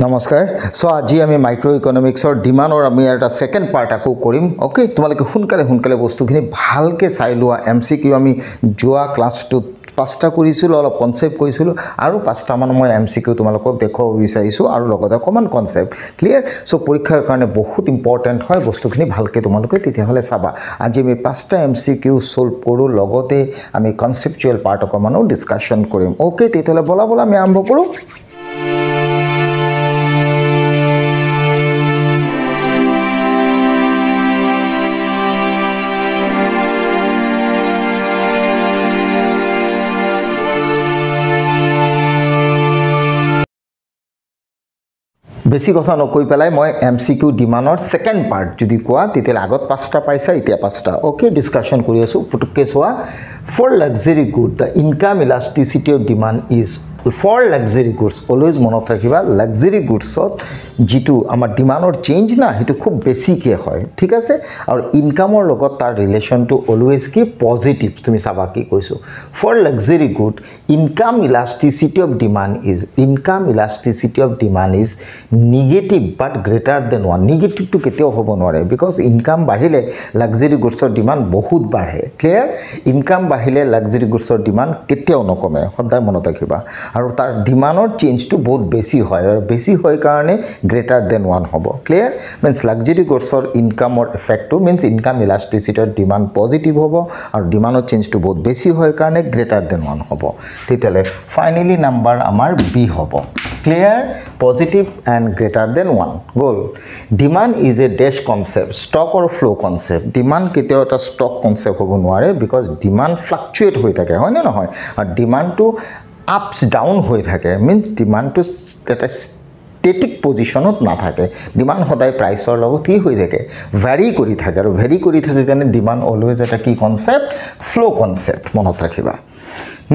নমস্কাৰ সো আজি আমি মাইক্ৰো ইকনমিক্সৰ ডিমাণ্ডৰ আমি এটা সেকেন্ড পাৰ্ট আকো কৰিম ওকে তোমালোকে সোনকালে বস্তুখিনি ভালকে চাই লোৱা এমসিকিউ আমি যোৱা ক্লাছটোত পাঁচটা কৰিছিল অলপ কনসেপ্ট কৈছিল আৰু পাঁচটা মান মই এমসিকিউ তোমালোকক দেখুৱাব বিচাৰিছো আৰু লগতে কমন কনসেপ্ট ক্লিয়াৰ সো পৰীক্ষাৰ কাৰণে বহুত ইম্পৰ্টেন্ট হয় বস্তুখিনি ভালকে তোমালোকে তেতিয়া হলে চাবা আজি আমি পাঁচটা এমসিকিউ সলভ কৰো লগতে আমি কনসেপচুৱেল পাৰ্ট অকমানো ডিসকাশন কৰিম ওকে তেতিয়া হলে বলা আমি আৰম্ভ কৰো বেছি কথা নকৈ পেলাই মই এমসিকিউ ডিমাণ্ডৰ সেকেন্ড পাৰ্ট যদি কোৱা তেতিয়া আগত পাঁচটা পাইছা এতিয়া পাঁচটা ওকে ডিসকাশন কৰি আছো পুটুককে সোৱা for luxury good the income elasticity of demand is for luxury goods always মনত ৰাখিবা luxury goods যেটো আমাৰ ডিমাণ্ডৰ চেঞ্জ না হেতু খুব বেছিকে হয় ঠিক আছে আৰু ইনকামৰ লগত তাৰ ৰিলেশনটো অলৱেজ কি পজিটিভ তুমি চাবা কি কৈছো for luxury good income elasticity of demand is negative but greater than 1 negative to কেতিয়াও হ'ব নোৱাৰে because income বাঢ়িলে luxury goods ৰ ডিমাণ্ড বহুত বাঢ়ে ক্লিয়াৰ ইনকাম বাঢ়িলে luxury goods ৰ ডিমাণ্ড কেতিয়াও নকমে সদায় মনত ৰাখিবা আৰু তাৰ ডিমাণ্ডৰ চেঞ্জটো বহুত বেছি হয় আৰু বেছি হয় কাৰণে গ্ৰেটাৰ দেন 1 হ'ব ক্লিয়াৰ মিন্স লাক্সাৰি গুডছৰ ইনকামৰ ইফেক্টটো মিন্স ইনকাম ইলাস্টিসিটিৰ ডিমাণ্ড পজিটিভ হ'ব আৰু ডিমাণ্ডৰ চেঞ্জটো বহুত বেছি হয় কাৰণে গ্ৰেটাৰ দেন 1 হ'ব তেতিয়ালে ফাইনালি নাম্বাৰ আমাৰ বি হ'ব clear positive and greater than 1 গল demand is a dash concept stock or flow concept demand কেতিয়াও এটা ষ্টক কনসেপ্ট হ'ব নোৱাৰে বিকজ ডিমাণ্ড ফ্লাকচুৱেট হৈ থাকে হয় নে নহয় আৰু ডিমাণ্ডটো ups down হৈ থাকে means demand to static positionত না থাকে ডিমান্ড সদায় প্ৰাইসৰ লগত কি হৈ থাকে ভ্যাৰি কৰি থাকে আৰু ভ্যাৰি কৰি থাকে কাৰণে ডিমান্ড অলৱেজ এটা কি কনসেপ্ট ফ্লো কনসেপ্ট মনত ৰাখিবা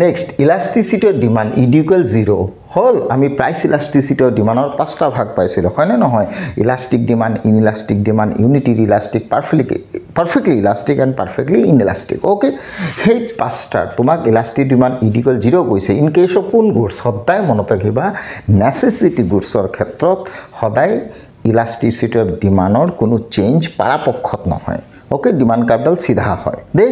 next elasticity of demand equal 0 হল আমি প্ৰাইস ইলাস্টিসিটি অফ ডিমান্ডৰ পাঁচটা ভাগ পাইছিল হয় না নহয় elastic demand inelastic demand unitary elastic perfectly elastic and perfectly inelastic okay hey পাঁচটাৰ তোমাক ইলাস্টিক ডিমান্ড ইকুয়াল 0 কৈছে ইন কেস অফ কোন গুডছ সদায় মনত ৰাখিবা নেসেসিটি গুডছৰ ক্ষেত্ৰত সদায় ইলাস্টিসিটি অফ ডিমান্ডৰ কোনো চেঞ্জ পাৰাপক্ষত নহয় ওকে ডিমান্ড কাৰ্ভডাল সিধা হয় দে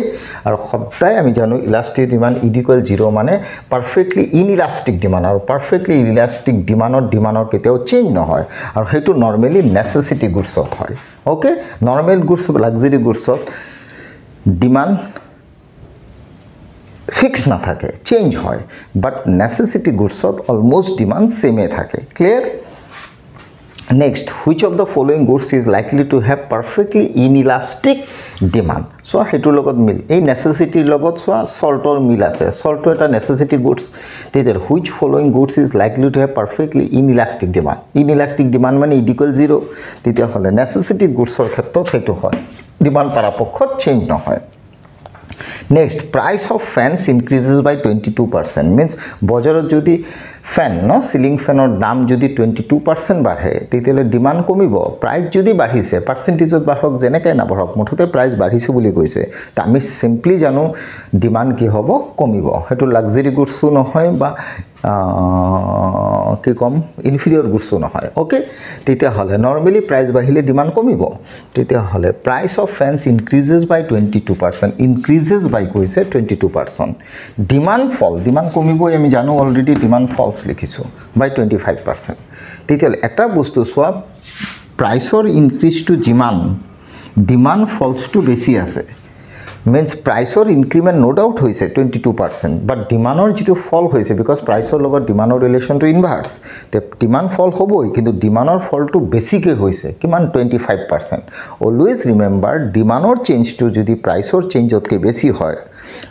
আৰু সদায় আমি জানো ইলাস্টিক ডিমান্ড ইকুয়াল 0 মানে পাৰফেক্টলি ইনইলাস্টিক ডিমান্ড আৰু পাৰফেক্টলি ইলাস্টিক ডিমান্ডৰ কেতিয়াও চেঞ্জ নহয় আৰু হেতু নরমালি নেসেসিটি গুডছত হয় ওকে নরমাল গুডছ লাক্সারি গুডছত ডিমান্ড ফিক্স না থাকে চেঞ্জ হয় বাট নেসেসিটি গুডছত অলমোস্ট ডিমান্ড সেমে থাকে clear Next, which of the following goods is likely to have perfectly inelastic demand? So, hetu logot mil. A necessity logot so saltor mil ase. Salto eta necessity goods. Therefore, which following goods is likely to have perfectly inelastic demand? Inelastic demand mane equal 0. Therefore, hole necessity goods or khetrot hetu hoy. Demand parapokhot change no hoy. Next, price of fans increases by 22%. Means বজাৰত যদি fan ন ceiling ফ্যানৰ দাম যদি 22% বাঢ়ে তেতিয়ালে demand কমিব price যদি বাঢ়িছে পাৰ্সেন্টেজত বাঢ়ক যেনেকৈ না বাঢ়ক মুঠতে প্ৰাইস বাঢ়িছে বুলি কৈছে তা আমি সিম্পলি জানো ডিমান্ড কি হ'ব কমিব হেতু লাক্সারি গুডছও নহয় বা কি কম ইনফিৰিয়ৰ গুডছও নহয় ওকে তেতিয়া হলে নৰমালি প্ৰাইস বাঢ়িলে ডিমান্ড কমিব তেতিয়া হলে প্ৰাইস অফ ফ্যানস ইনক্ৰিজেস বাই 22% ইনক্ৰিজেস বাই কৈছে 22% ডিমান্ড ফল ডিমান্ড কমিব আমি জানো অলৰেডি ডিমান্ড ফলস লিখিছো বাই 25% তেতিয়া এটা বস্তু সোৱা প্ৰাইসৰ increase to demand falls to বেছি আছে means priceor increment no doubt hoise 22% but demandor jitu fall hoise because priceor logot demandor relation to inverse the demand fall hoboi kintu demandor fall to basic hoise kiman 25% always remember demandor change to jodi priceor change otke beshi hoy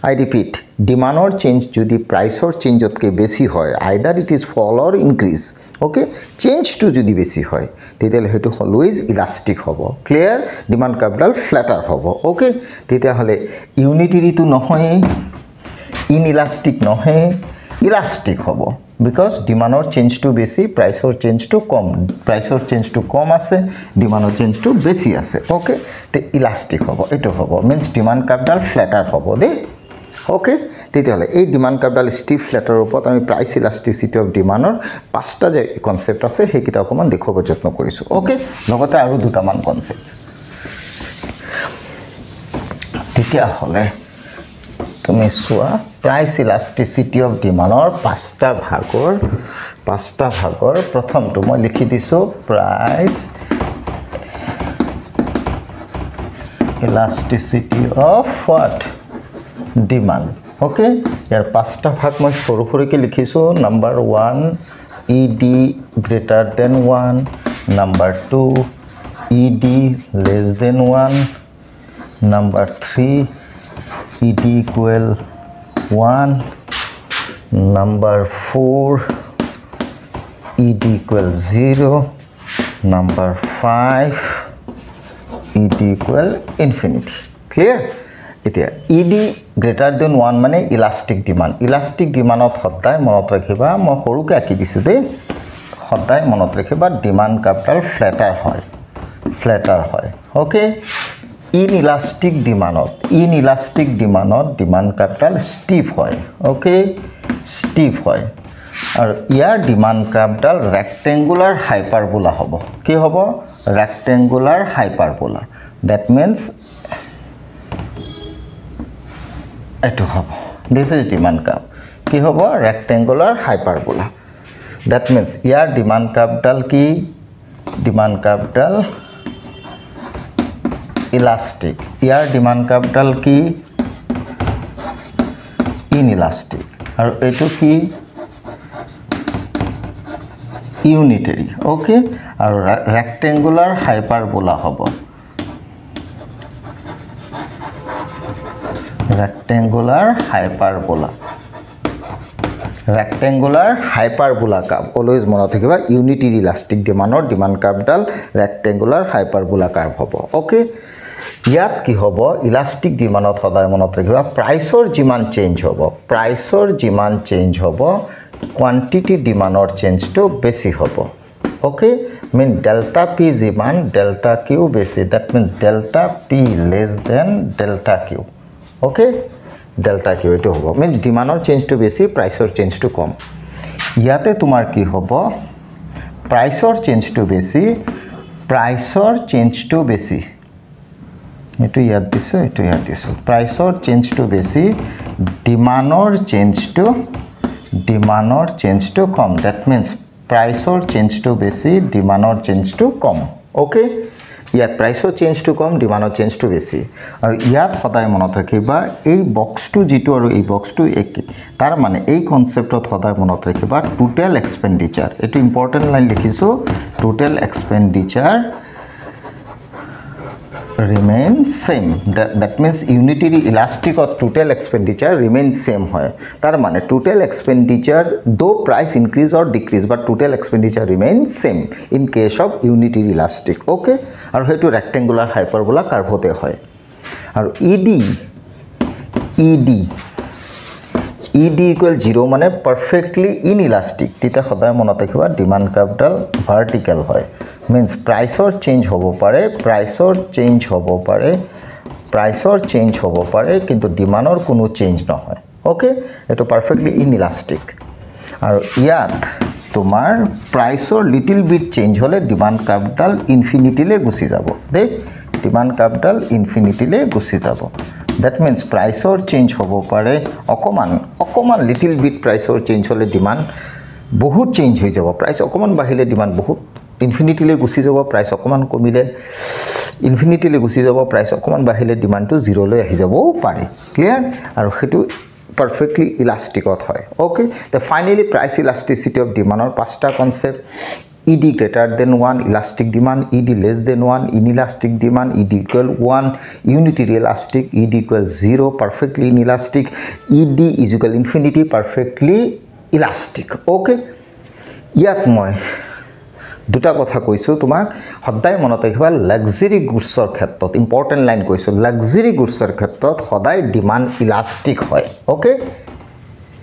I repeat demandor change jodi priceor change otke beshi hoy either it is fall or increase okay change to jodi beshi hoy tetel hetu always elastic hobo clear demand curve dal flatter hobo okay tetia hole unitary to nohoy inelastic nohe elastic hobo because demand or change to basi price or change to com price or change to com ase demand or change to basi ase okay te elastic hobo eto hobo means demand curve dal flatter hobo de okay তেতিয়াহ'লে এই demand কাৰ্ভডাল stiff ফ্লেটাৰৰ ওপৰত আমি price elasticity of ডিমাণ্ডৰ 5টা যে concept আছে সেইকেইটা অকণমান দেখুৱাব যত্ন কৰিছোঁ ওকে লগতে আৰু দুটামান কনচেপ্ট তেতিয়াহ'লে তুমি চোৱা প্ৰাইচ ইলাষ্টিচিটি অফ ডিমাণ্ডৰ 5টা ভাগৰ প্ৰথমটো মই লিখি দিছোঁ price elasticity of what demand okay ইয়াৰ 5টা ভাগ মই সৰু সৰুকৈ লিখিছোঁ number 1 ed greater than 1 number 2 ed less than 1 number 3 ed equal 1 number 4 ed equal 0 number 5 ed equal infinity clear এতিয়া ed greater than 1 মানে ইলাষ্টিক ডিমাণ্ডত সদায় মনত ৰাখিবা মই সৰুকৈ আঁকি দিছোঁ দেই সদায় মনত ৰাখিবা ডিমাণ্ড কাৰ্ভডাল ফ্লেটাৰ হয় ওকে ইনইলাষ্টিক ডিমাণ্ডত ডিমাণ্ড কাৰ্ভডাল ষ্টিফ হয় ওকে ষ্টিফ হয় আৰু ইয়াৰ ডিমাণ্ড কাৰ্ভডাল ৰেক্টেংগুলাৰ হাইপাৰবোলা হ'ব কি হ'ব rectangular hyperbola that means eto hobo this is demand curve ki hobo rectangular hyperbola that means here demand curve dal elastic here demand curve dal ki inelastic aru eto ki unitary okay और rectangular hyperbola hobo rectangular hyperbola curve always mona thakiba unitary elastic demand curve dal rectangular hyperbola curve hobo okay ইয়াত কি হ'ব elastic ডিমাণ্ডত সদায় মনত ৰাখিবা প্ৰাইচৰ যিমান change হ'ব quantity ডিমাণ্ডৰ চেঞ্জটো বেছি হ'ব ওকে মিন ডেল্টা পি যিমান ডেল্টা কিউ বেছি that means delta P less than delta Q okay delta Q এটো হ'ব মিন ডিমাণ্ডৰ চেঞ্জটো বেছি প্ৰাইচৰ চেঞ্জটো কম ইয়াতে তোমাৰ কি হ'ব প্ৰাইচৰ চেঞ্জটো বেছি এটো ইয়াত দিছো প্ৰাইচৰ চেঞ্জটো বেছি ডিমাণ্ডৰ চেঞ্জটো কম দ্যাট মিন্স প্ৰাইচৰ চেঞ্জটো বেছি ডিমাণ্ডৰ চেঞ্জটো কম ওকে ইয়াত প্ৰাইচৰ চেঞ্জটো কম ডিমাণ্ডৰ চেঞ্জটো বেছি আৰু ইয়াত সদায় মনত ৰাখিবা এই বক্সটো যেটো আৰু এই বক্সটো একে তাৰ মানে এই কনসেপ্টত সদায় মনত ৰাখিবা টোটাল এক্সপেন্ডিচাৰ এটো ইম্পৰ্টেন্ট লাইন লিখিছো total এক্সপেন্ডিচাৰ remain same that means unitary elastic or total expenditure remain same hoy tar mane total expenditure though price increase or decrease but total expenditure remains same in case of unitary elastic okay aru hetu rectangular hyperbola curve hote hoy aru ed equal 0 mane perfectly inelastic tita khoday monot rakhiba demand curve dal vertical hoy means priceor change hobo pare kintu demandor kono change na hoy okay eto perfectly inelastic aru yat tomar priceor little bit change hole demand curve dal infinity le gusi jabo de demand curve dal infinity le gusi jabo that means priceor change hobo pare okoman little bit priceor change hole demand bahut change hoy jabo price okoman bahile demand bahut infinity le gusi jabo price okoman komile infinity le gusi jabo price okoman bahile demand to 0 le ahi jabo pare clear aru hetu perfectly elastic hoy okay the finally price elasticity of demand or pasta concept ed greater than 1 elastic demand ed less than 1 inelastic demand ed equal 1 unitary elastic ed equal 0 perfectly inelastic ed is equal infinity perfectly elastic okay yat moi দুটা কথা কইছো তোমাক সদায় মনত ৰাখিবা luxury গুডছৰ ক্ষেত্ৰত important line কইছো লাক্সাৰি গুডছৰ ক্ষেত্ৰত সদায় ডিমান্ড ইলাষ্টিক হয় ওকে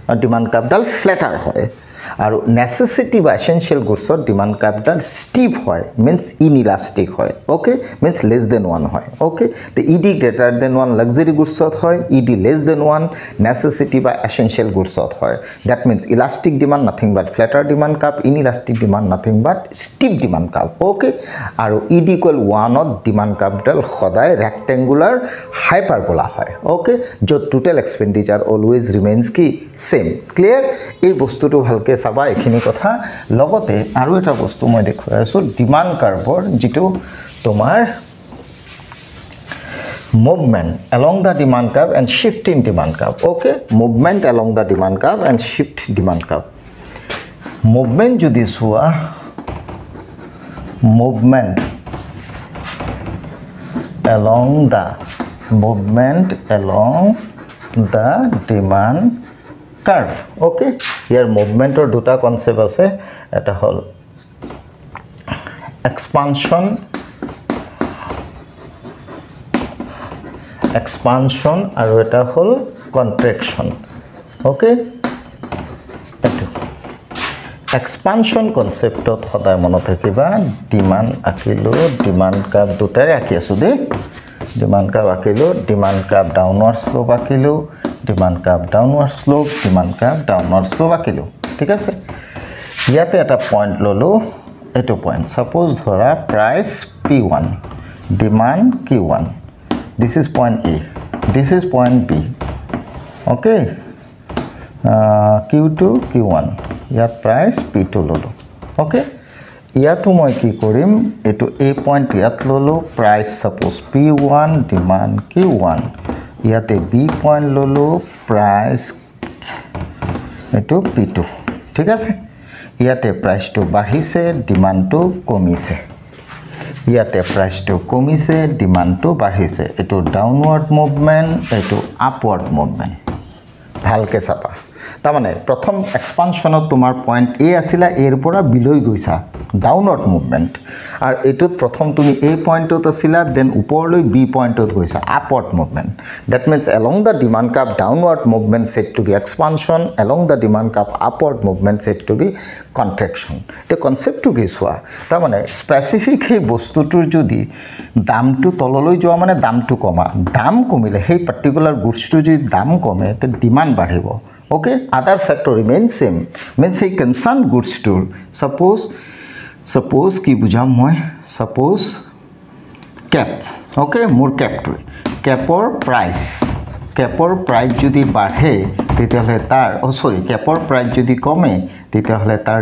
আৰু ডিমান্ড কাৰ্ভডাল ফ্লেটাৰ হয় আৰু নেসেসিটি বা এসেনশিয়াল গুডছত ডিমান্ড কাৰ্ভডাল স্টিপ হয় মিন্স ইনইলাস্টিক হয় ওকে মিন্স লেস দেন 1 হয় ওকে তে ইডি গ্রেটার দেন 1 লাক্সারি গুডছত হয় ইডি লেস দেন 1 নেসেসিটি বা এসেনশিয়াল গুডছত হয় that means elastic demand nothing but flatter demand curve inelastic demand nothing but steep demand curve okay আৰু ED equal 1 ত demand কাৰ্ভডাল সদায় ৰেক্টেঙ্গুলাৰ হাইপাৰবোলা হয় ওকে য'ত টোটাল এক্সপেন্ডিচাৰ অলৱেজ ৰিমেইনস কি সেম ক্লিয়াৰ এই বস্তুটো ভালকে চাবা এখিনি কথা লগতে আৰু এটা বস্তু মই দেখুৱাই আছো ডিমান্ড কাৰ্ভৰ যেটো তোমাৰ movement along the demand curve and shift in demand curve okay movement along the demand curve and shift demand curve movement jodi soa movement along the demand curve okay here movement or duta concept ase eta hol expansion আৰু এটা হল কন্ট্ৰাকশন okay এটো expansion কনসেপ্টত সদায় মনত ৰাখিবা demand আকিলো demand curve দুটাৰে আকি আছো the demand curve আকিলো ডিমান্ড কাৰ্ভ ডাউনৱাৰ্ড স্লোপ আকিলো demand curve downward slope demand curve downward slope আকিলো ঠিক আছে ইয়াতে এটা পয়েন্ট ললো এটো পয়েন্ট সাপোজ ধৰা price P1 demand Q1 this is point A this is point B okay Q2 Q1 ইয়াত price P2 ললো okay ইয়াতো মই কি কৰিম এটো A point ইয়াত ললো price suppose P1 demand Q1 ইয়াতে B point ললো price এটো P2 ঠিক আছে ইয়াতে price to বাঢ়িছে demand to কমিছে ইয়াতে প্রাইস তো কমিছে ডিমান্ড তো বাঢ়িছে এটো ডাউনওয়ার্ড মুভমেন্ট এটো আপওয়ার্ড মুভমেন্ট ভালকে চাপা তা মানে প্ৰথম এক্সপানশনত তোমাৰ পয়েন্ট এ আছিল এৰ পৰা বিলৈ গৈছা ডাউনওয়াৰ্ড মুভমেন্ট আৰ এটোত প্ৰথম তুমি এ পয়েন্টত আছিল দেন উপৰলৈ বি পয়েন্টত গৈছা upward movement that means along the demand curve downward movement said to be expansion along the demand curve upward movement said to be contraction the concept to গিছৱা তা মানে specific হে বস্তুটোৰ যদি দামটো তললৈ যোৱা মানে দামটো কমা দাম কমিলে হে পার্টিকুলার গুডছটো যদি দাম কমে তে ডিমান্ড বাঢ়িব okay other factor remain same means say concerned goods store suppose ki bujham moi suppose cap okay more cap to capor price jodi badhe tetiale tar sorry capor price jodi kome tetiale tar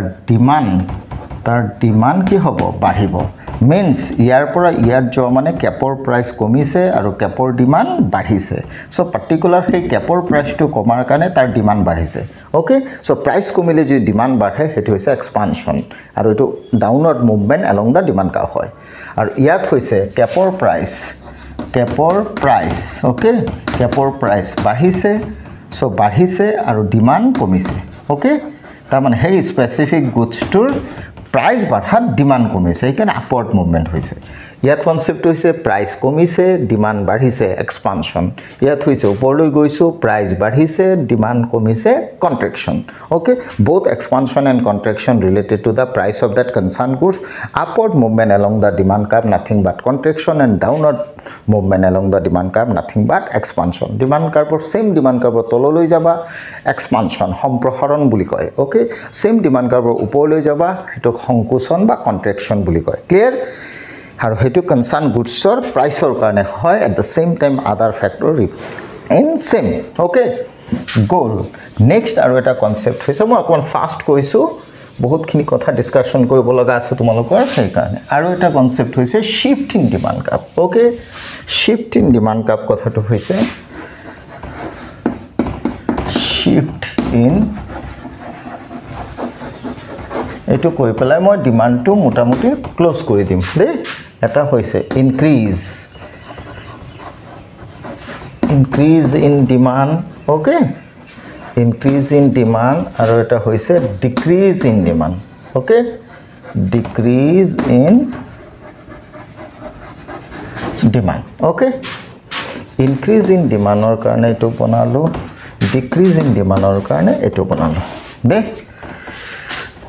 demand ki hobo badhibo means ইয়াৰ পৰা ইয়াত যোৱা মানে ক্যাপৰ price কমিছে আৰু ক্যাপৰ demand বাঢ়িছে so particular হে ক্যাপৰ প্ৰাইসটো কমাৰ কাৰণে তাৰ ডিমান্ড বাঢ়িছে ওকে সো প্ৰাইস কমিলে যদি ডিমান্ড বাঢ়ে হেতু হৈছে এক্সপানশন আৰু এটো downward movement along the demand curve হয় আৰু ইয়াত হৈছে ক্যাপৰ প্ৰাইস ওকে ক্যাপৰ প্ৰাইস বাঢ়িছে সো বাঢ়িছে আৰু ডিমান্ড কমিছে ওকে তাৰ মানে হে স্পেসিফিক গুডছটোৰ प्राइस बढ़ात डिमांड कमिছে এখানে আপওয়ার্ড মুভমেন্ট হইছে ইয়াত কনসেপ্ট হইছে প্রাইস কমিছে ডিমান্ড বাঢ়িছে এক্সপানশন ইয়াত হইছে উপৰলৈ গৈছো প্রাইস বাঢ়িছে ডিমান্ড কমিছে contraction okay both expansion and contraction related to the price of that concerned goods upward movement along the demand curve nothing but contraction and downward movement along the demand curve nothing but expansion demand curve or same demand curve তললৈ যাবা expansion সম্প্ৰসাৰণ বুলি কয় okay same demand curve উপৰলৈ যাবা হেতু সংকোচন বা কন্ট্ৰাকশন বুলি কয় ক্লিয়াৰ আৰু হেতু কনসাৰ্ন গুডছৰ প্ৰাইসৰ কাৰণে হয় at the same time other factor in same okay goal next আৰু এটা কনসেপ্ট হৈছে মই অকমান ফাস্ট কৈছো বহুতখিনি কথা ডিসকাশন কৰিব লগা আছে তোমালোকৰ সেই কাৰণে আৰু এটা কনসেপ্ট হৈছে shift in demand curve okay shift in demand curve কথাটো হৈছে শিফট ইন এটো কৈ পেলাই মই ডিমান্ডটো মোটামুটি ক্লোজ কৰি দিম দে এটা হৈছে increase in demand okay increase in demand আৰু এটা হৈছে decrease in demand okay decrease in demand okay increase in ডিমান্ডৰ কাৰণে এটো বনালো ডিক্ৰিজ ইন ডিমান্ডৰ কাৰণে এটো বনালো দে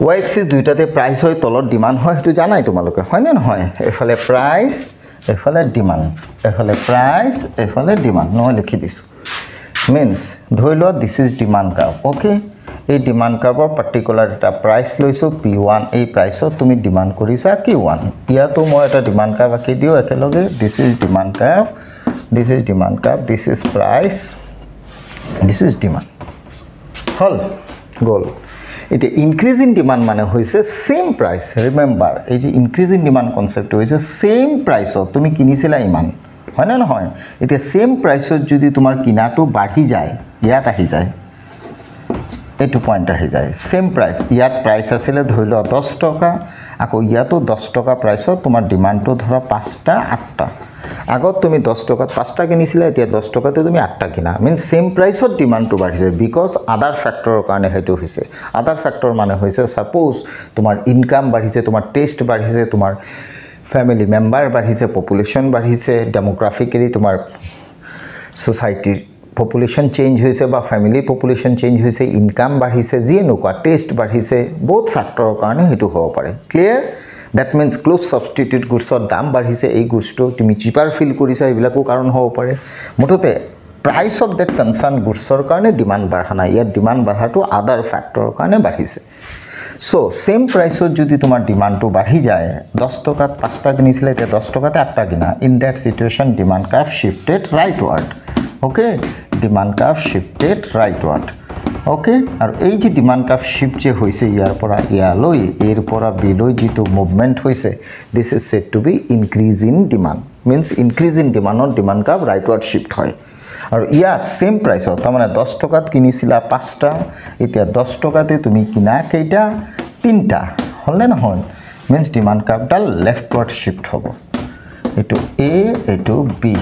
ওয়াই এক্সিস দুইটাতে প্ৰাইচ হয় তলত ডিমান্ড হয় সেইটো জানাই তোমালোকে হয়নে নহয় এফালে প্ৰাইচ এফালে ডিমান্ড এফালে প্ৰাইচ এফালে ডিমান্ড নহয় লিখি দিছোঁ মিন্স ধৰি লোৱা দিছ ইজ ডিমান্ড কাৰ্ভ অ'কে এই ডিমান্ড কাৰ্ভৰ পাৰ্টিকুলাৰ এটা প্ৰাইচ লৈছোঁ P1 এই প্ৰাইচত তুমি ডিমান্ড কৰিছা Q1 ইয়াতো মই এটা ডিমান্ড কাৰ্ভ আঁকি দিওঁ একেলগে this is demand curve this is demand curve this is price this is demand হল গ'ল এতিয়া ইনক্ৰিজ ইন ডিমান্ড মানে হৈছে সেম প্ৰাইচ ৰিমেম্বাৰ এই যে ইনক্ৰিজ ইন ডিমান্ড কনসেপ্ট হৈছে সেম প্ৰাইচত তুমি কিনিছিলা ইমান হয় না নহয় এতিয়া সেম প্ৰাইচত যদি তোমাৰ কিনাটো বাঢ়ি যায় ইয়াত আহি যায় এইটো পইণ্ট আহি যায় সেম প্ৰাইচ ইয়াত প্ৰাইচ আছিল ধৰি লোৱা 10 টকা আকৌ ইয়াতো 10 টকা প্ৰাইচত তোমাৰ ডিমান্ডটো ধৰা 5টা 8টা আগত তুমি 10 টকাত 5টা কিনিছিলা এতিয়া 10 টকাতে তুমি 8টা কিনা মিন্স সেম প্ৰাইচত ডিমান্ডটো বাঢ়িছে বিকজ আদাৰ ফ্যাক্টৰৰ কাৰণে হেতু হৈছে আদাৰ ফ্যাক্টৰ মানে হৈছে সাপোজ তোমাৰ ইনকাম বাঢ়িছে তোমাৰ টেষ্ট বাঢ়িছে তোমাৰ ফ্যামিলি মেম্বাৰ বাঢ়িছে পপুলেশন বাঢ়িছে ডেমোগ্ৰাফিক্যালি তোমাৰ সোসাইটিৰ পপুলেশন চেঞ্জ হৈছে বা ফ্যামিলি পপুলেশন চেঞ্জ হৈছে ইনকাম বাঢ়িছে যি এনেকুৱা টেষ্ট বাঢ়িছে বহুত ফ্যাক্টৰৰ কাৰণে হেতু হ'ব পাৰে clear that means close substitute গুডছৰ দাম বাঢ়িছে এই গুডছটো তুমি চিপাৰ ফিল কৰিছা এইবিলাকো কাৰণ হ'ব পাৰে মুঠতে প্ৰাইস অফ দ্যাট কনসাৰ্ন গুডছৰ কাৰণে ডিমান্ড বাঢ়া নাই ইয়াত ডিমান্ড বাঢ়াটো আদাৰ ফ্যাক্টৰৰ কাৰণে বাঢ়িছে সো সেম প্ৰাইসত যদি তোমাৰ ডিমান্ডটো বাঢ়ি যায় 10 টকাত 5টা কিনিছিলে এতিয়া 10 টকাতে 8টা কিনা in that situation demand curve shifted rightward okay demand curve shifted rightward okay আৰু এই যে ডিমান্ড কাৰ্ভ শিফট যে হৈছে ইয়াৰ পৰা ইয়ালৈ এৰ পৰা বিলৈ যেটো মুভমেন্ট হৈছে this is said to be increase in demand means increase in ডিমান্ডত ডিমান্ড কার্ভ রাইটওয়ার্ড শিফট হয় আৰু ইয়াত সেম প্ৰাইসত তাৰমানে 10 টকাত কিনিছিলা 5টা এতিয়া 10 টকাতে তুমি কিনা কেইটা 3টা হলনে নহয় মিন্স ডিমান্ড কার্ভডাল লেফটওয়ার্ড শিফট হ'ব এটো এ এটো বি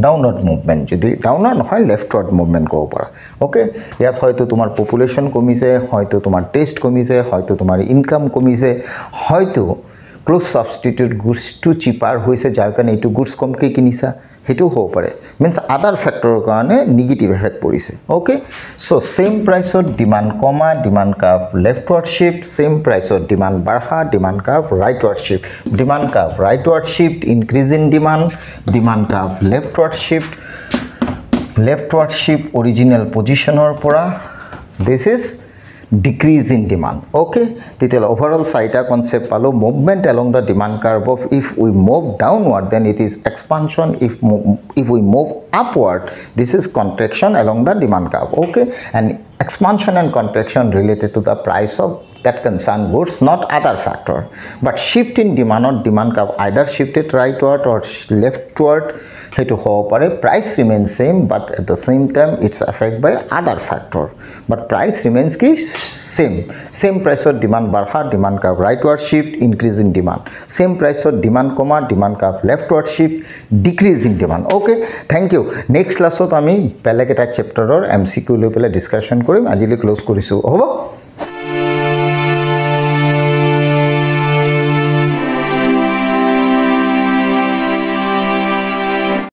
ডাউনওয়ার্ড মুভমেন্ট যদি ডাউনওয়ার্ড নহয় লেফটওয়ার্ড মুভমেন্ট কব পাৰা ওকে ইয়াত হয়তো তোমাৰ পপুলেশন কমিছে হয়তো তোমাৰ টেষ্ট কমিছে হয়তো তোমাৰ ইনকাম কমিছে হয়তো close substitute goods to sipper হৈছে যাৰ কাৰণে এটো গুডস কমকৈ কিনিছা হেতু হ'ব পাৰে মিন্স আদাৰ ফ্যাক্টৰৰ কাৰণে নেগেটিভ ইফেক্ট পৰিছে ওকে সো সেম প্ৰাইসত ডিমান্ড কমা demand curve leftward shift same প্ৰাইসত ডিমান্ড বাঢ়া demand curve rightward shift demand curve rightward shift increase in demand curve leftward shift original পজিশনৰ পৰা this is decrease in demand okay titel overall saita concept palo movement along the demand curve of if we move downward then it is expansion if we move upward this is contraction along the demand curve okay and expansion and contraction related to the price of that concern goods not other factor but shift in demand or demand curve either shifted rightward or leftward hetu hobo pare price remains same but at the same time it's affected by other factor but price remains ki same price of demand barha demand curve rightward shift increase in demand same price of demand comma demand curve leftward shift decrease in demand okay thank you next class ot ami beleg eta chapter or mcq loi pele discussion korim ajili close korisu hobo